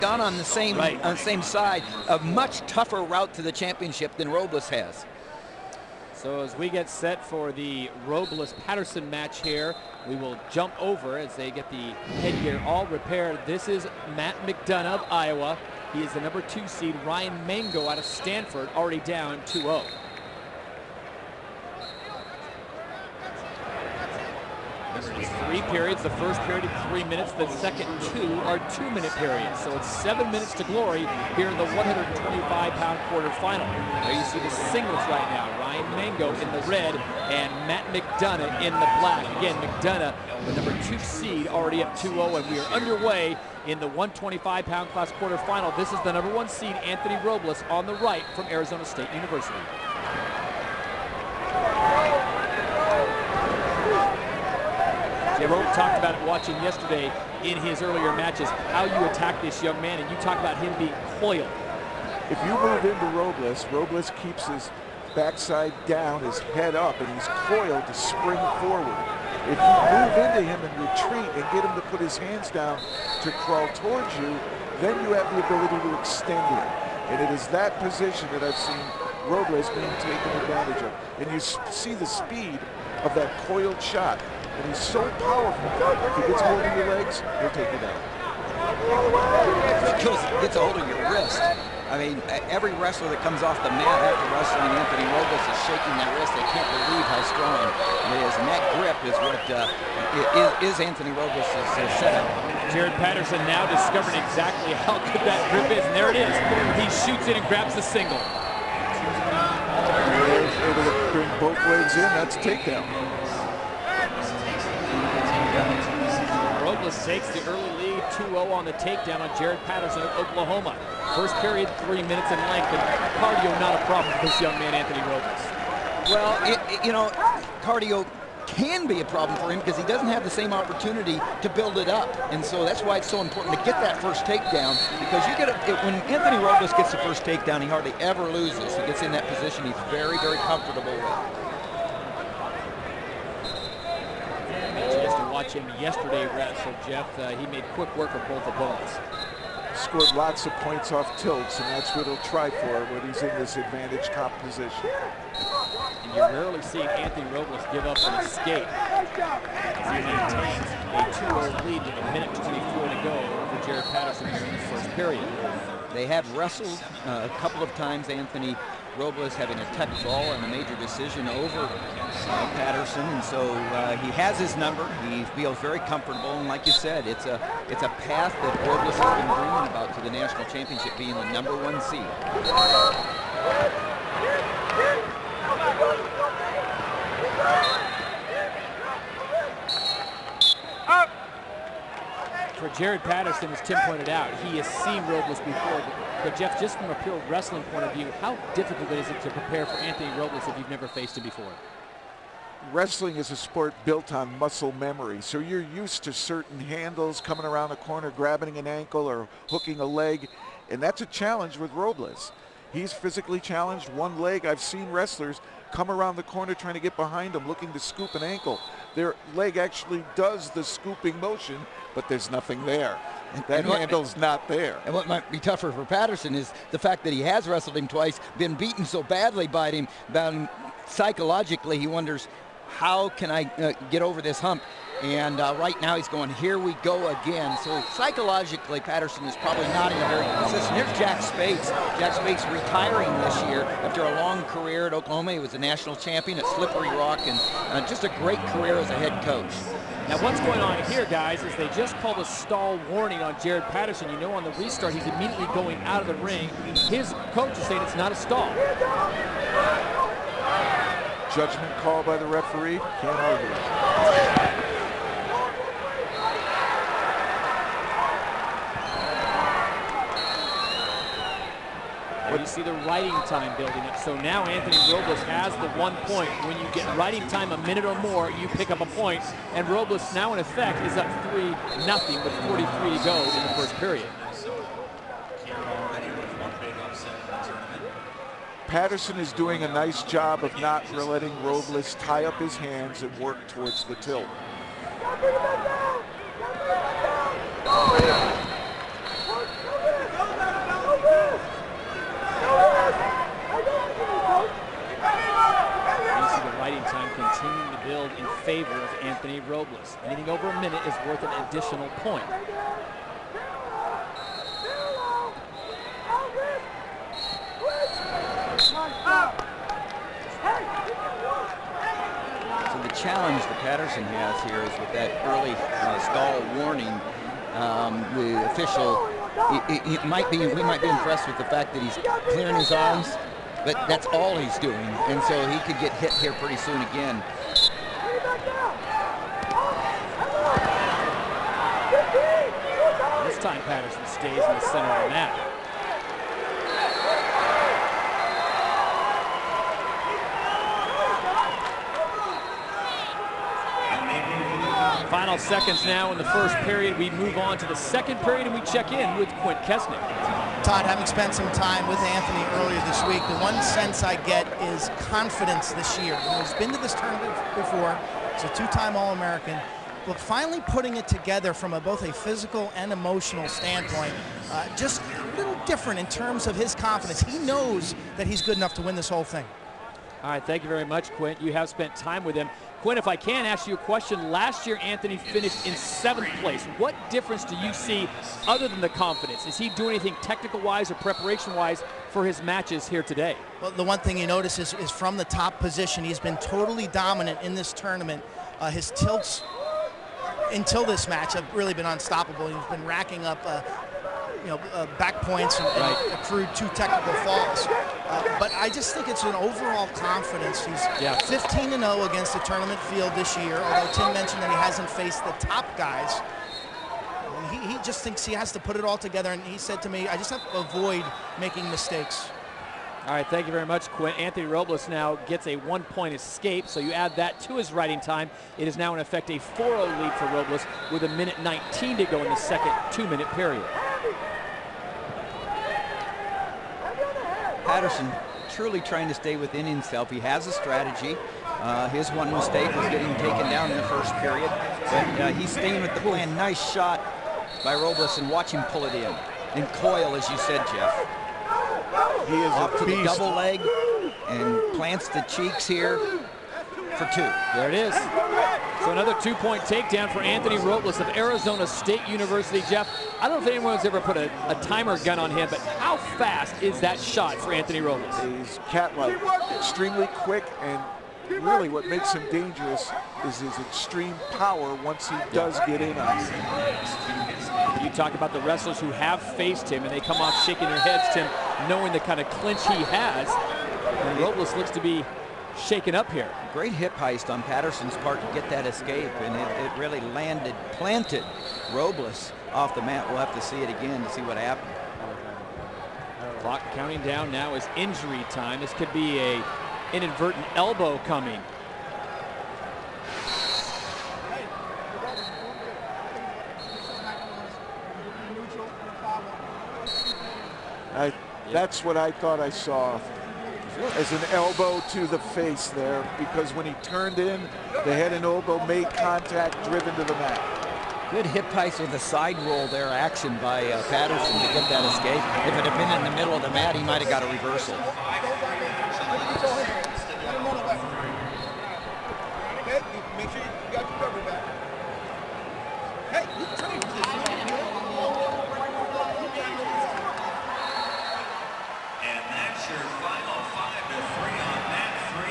gone on the same side, a much tougher route to the championship than Robles has. So as we get set for the Robles-Patterson match here, we will jump over as they get the headgear all repaired. This is Matt McDonough of Iowa. He is the number 2 seed. Ryan Mango out of Stanford, already down 2-0. This is 3 periods. The first period is 3 minutes. The second 2 are 2-minute periods. So it's 7 minutes to glory here in the 125-pound quarterfinal. There you see the singlets right now. Ryan Mango in the red and Matt McDonough in the black. Again, McDonough, the number 2 seed, already up 2-0, and we are underway in the 125-pound class quarterfinal. This is the number 1 seed, Anthony Robles, on the right from Arizona State University. Jarrod talked about it watching yesterday in his earlier matches, how you attack this young man, and you talk about him being coiled. If you move into Robles, Robles keeps his backside down, his head up, and he's coiled to spring forward. If you move into him and retreat and get him to put his hands down to crawl towards you, then you have the ability to extend him. And it is that position that I've seen Robles being taken advantage of. And you see the speed of that coiled shot. And he's so powerful. If he gets hold of your legs, he'll take it out. He gets a hold of your wrist. I mean, every wrestler that comes off the mat after wrestling Anthony Robles is shaking their wrist. They can't believe how strong it is. And that grip is what is Anthony Robles' setup. Jarrod Patterson now discovering exactly how good that grip is. And there it is. He shoots it and grabs the single. Able to bring both legs in. That's a takedown. Robles takes the early lead 2-0 on the takedown on Jarrod Patterson of Oklahoma. First period, 3 minutes in length, and cardio not a problem for this young man, Anthony Robles. Well, you know, cardio can be a problem for him because he doesn't have the same opportunity to build it up. And so that's why it's so important to get that first takedown, because you when Anthony Robles gets the first takedown, he hardly ever loses. He gets in that position he's very, very comfortable with. Watch him yesterday wrestle, Jeff. He made quick work of both opponents. Scored lots of points off tilts, and that's what he'll try for when he's in this advantage comp position. And you rarely see Anthony Robles give up an escape as he maintains a 2-0 lead with 1:24 to go over Jarrod Patterson here in the first period. They have wrestled a couple of times, Anthony Robles having a touch ball and a major decision over Patterson, and so he has his number. He feels very comfortable, and like you said, it's a path that Robles has been dreaming about to the national championship, being the number 1 seed. For Jarrod Patterson, as Tim pointed out, he has seen Robles before. But Jeff, just from a pure wrestling point of view, how difficult is it to prepare for Anthony Robles if you've never faced him before? Wrestling is a sport built on muscle memory, so you're used to certain handles, coming around a corner, grabbing an ankle or hooking a leg, and that's a challenge with Robles. He's physically challenged, one leg. I've seen wrestlers come around the corner trying to get behind him, looking to scoop an ankle. Their leg actually does the scooping motion, but there's nothing there. That handle's not there. And what might be tougher for Patterson is the fact that he has wrestled him twice, been beaten so badly by him, psychologically he wonders, how can I get over this hump? And right now he's going, here we go again. So psychologically, Patterson is probably not in a very good position. There's Jack Spates. Jack Spates retiring this year after a long career at Oklahoma. He was a national champion at Slippery Rock, and just a great career as a head coach. Now what's going on here, guys, is they just called a stall warning on Jarrod Patterson. You know, on the restart, he's immediately going out of the ring. His coach is saying it's not a stall. Judgment call by the referee, can't argue. There you see the riding time building up. So now Anthony Robles has the 1 point. When you get riding time a minute or more, you pick up a point. And Robles now in effect is up 3-0 with 43 to go in the first period. Patterson is doing a nice job of not letting Robles tie up his hands and work towards the tilt. Anthony Robles. Anything over a minute is worth an additional point. So the challenge that Patterson has here is with that early stall warning. The official, we might be impressed with the fact that he's clearing his arms, but that's all he's doing, and so he could get hit here pretty soon again. This time Patterson stays in the center of the mat. Final seconds now in the first period. We move on to the second period and we check in with Quint Kesnick. Todd, having spent some time with Anthony earlier this week, the one sense I get is confidence this year. He's been to this tournament before. He's a two-time All-American. Look, finally putting it together from both a physical and emotional standpoint, just a little different in terms of his confidence. He knows that he's good enough to win this whole thing. All right, thank you very much, Quint. You have spent time with him. Quint, if I can ask you a question, last year Anthony finished in 7th place. What difference do you see other than the confidence? Is he doing anything technical-wise or preparation-wise for his matches here today? Well, the one thing you notice is from the top position, he's been totally dominant in this tournament. His tilts until this match have really been unstoppable. He's been racking up back points and accrued 2 technical falls. But I just think it's an overall confidence. He's 15-0 against the tournament field this year, although Tim mentioned that he hasn't faced the top guys. He just thinks he has to put it all together, and he said to me, I just have to avoid making mistakes. All right, thank you very much, Quint. Anthony Robles now gets a 1-point escape, so you add that to his riding time. It is now in effect a 4-0 lead for Robles with 1:19 to go in the second 2-minute period. Patterson truly trying to stay within himself. He has a strategy. His one mistake was getting taken down in the first period, but he's staying with the plan. Nice shot by Robles, and watch him pull it in. And coil, as you said, Jeff. He is off to a beast. the double leg and plants the cheeks here for 2. There it is. So another 2-point takedown for Anthony Robles of Arizona State University. Jeff, I don't know if anyone's ever put a timer gun on him, but how fast is that shot for Anthony Robles? He's cat-like, extremely quick, and really what makes him dangerous is his extreme power once he does get in on it. You talk about the wrestlers who have faced him, and they come off shaking their heads, Tim, knowing the kind of clinch he has. And Robles looks to be shaken up here. Great hip heist on Patterson's part to get that escape, and it really planted Robles off the mat. We'll have to see it again to see what happened. Clock counting down now is injury time. This could be a inadvertent elbow coming. That's what I thought I saw as an elbow to the face there, because when he turned in, the head and elbow made contact, driven to the mat. Good hip heist with a side roll there, action by Patterson to get that escape. If it had been in the middle of the mat, he might have got a reversal. Make sure you got your cover back. Hey, you turn it. And that's your final 5-3 on mat 3.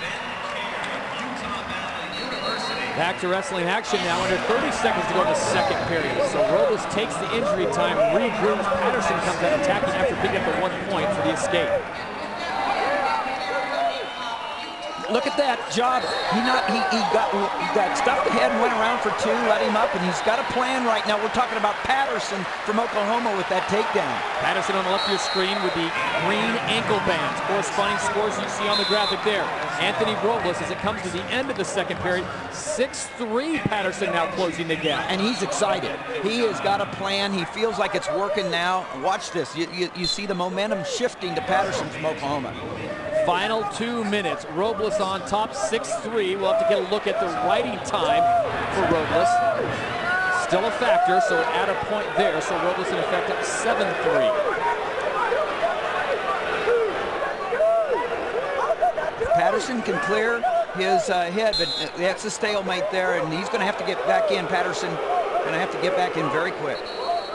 Ben Kerr of Utah Valley University. Back to wrestling action now, under 30 seconds to go in the second period. So Robles takes the injury time, regroups. Patterson comes out attacking after picking up the 1 point for the escape. Look at that job. He got stuffed ahead and went around for 2, let him up, and he's got a plan right now. We're talking about Patterson from Oklahoma with that takedown. Patterson on the left of your screen with the green ankle bands, corresponding scores you see on the graphic there. Anthony Robles, as it comes to the end of the second period, 6-3. Patterson now closing the gap. And he's excited. He has got a plan. He feels like it's working now. Watch this. You see the momentum shifting to Patterson from Oklahoma. Final 2 minutes. Robles on top, 6-3. We'll have to get a look at the riding time for Robles. Still a factor, so add a point there. So Robles in effect up 7-3. Patterson can clear. his head, but that's a stalemate there, and he's going to have to get back in. Patterson going to have to get back in very quick.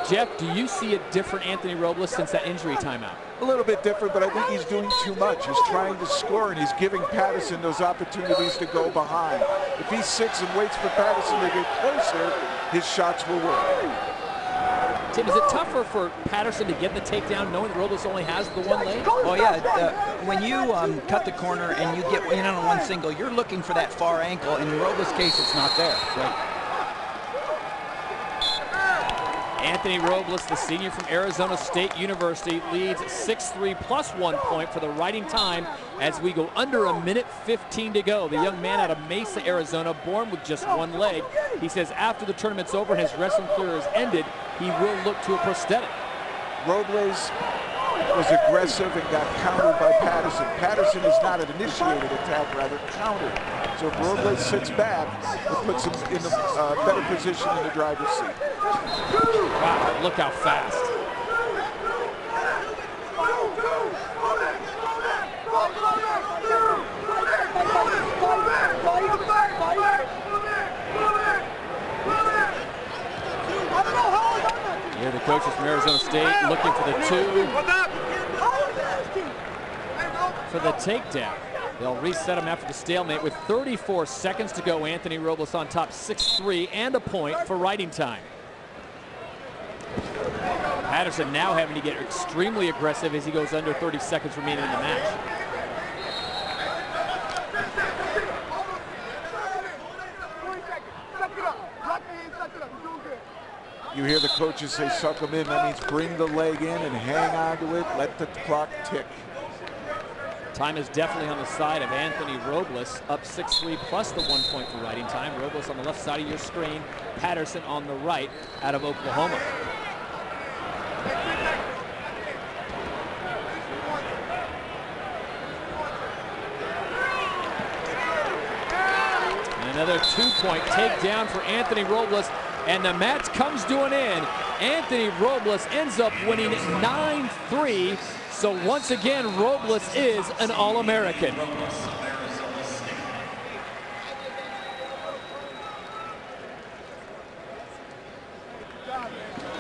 Jeff, do you see a different Anthony Robles since that injury timeout? A little bit different, but I think he's doing too much. He's trying to score, and he's giving Patterson those opportunities to go behind. If he sits and waits for Patterson to get closer, his shots will work. Tim, is it tougher for Patterson to get the takedown knowing that Robles only has the one leg? Oh, yeah. When you cut the corner and you get in on one single, you're looking for that far ankle. In Robles' case, it's not there. Right. Anthony Robles, the senior from Arizona State University, leads 6-3 plus 1 point for the riding time as we go under a minute 15 to go. The young man out of Mesa, Arizona, born with just one leg. He says after the tournament's over and his wrestling career is ended, he will look to a prosthetic. Robles was aggressive and got countered by Patterson. Patterson is not an initiated attack, rather countered. So if Robles sits back, it puts him in a better position in the driver's seat. Wow, look how fast. Here the coaches from Arizona State looking for the 2. For the takedown. They'll reset him after the stalemate with 34 seconds to go. Anthony Robles on top 6-3 and a point for riding time. Patterson now having to get extremely aggressive as he goes under 30 seconds remaining in the match. You hear the coaches say suck him in. That means bring the leg in and hang on to it. Let the clock tick. Time is definitely on the side of Anthony Robles, up 6-3 plus the 1 point for riding time. Robles on the left side of your screen, Patterson on the right out of Oklahoma. And another 2-point takedown for Anthony Robles, and the match comes to an end. Anthony Robles ends up winning 9-3. So once again, Robles is an All-American.